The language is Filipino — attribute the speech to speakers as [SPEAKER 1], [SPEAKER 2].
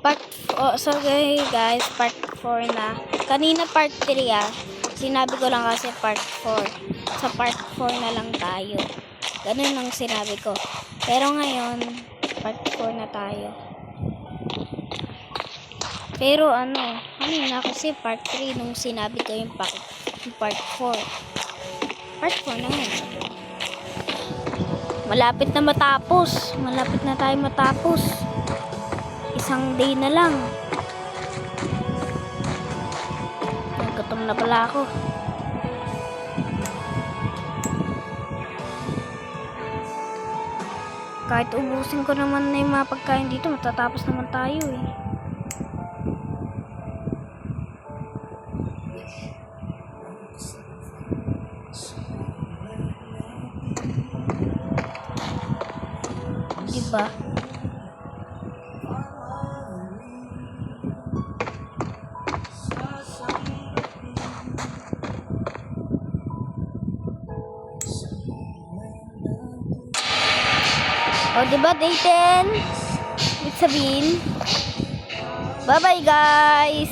[SPEAKER 1] So guys, part 4 na. Kanina part 3 Sinabi ko lang kasi part 4. Sa part 4 na lang tayo. Ganun ang sinabi ko. Pero ngayon, part 4 na tayo. Pero kanina kasi part 3 nung sinabi ko yung part 4. Part 4 na ngayon. Malapit na matapos. Malapit na tayo matapos. Isang day na lang. Gutom na pala ako. Kahit ubusin ko naman na yung mga pagkain dito, matatapos naman tayo eh. Diba? O, diba, day 10? Ibig sabihin, bye-bye, guys!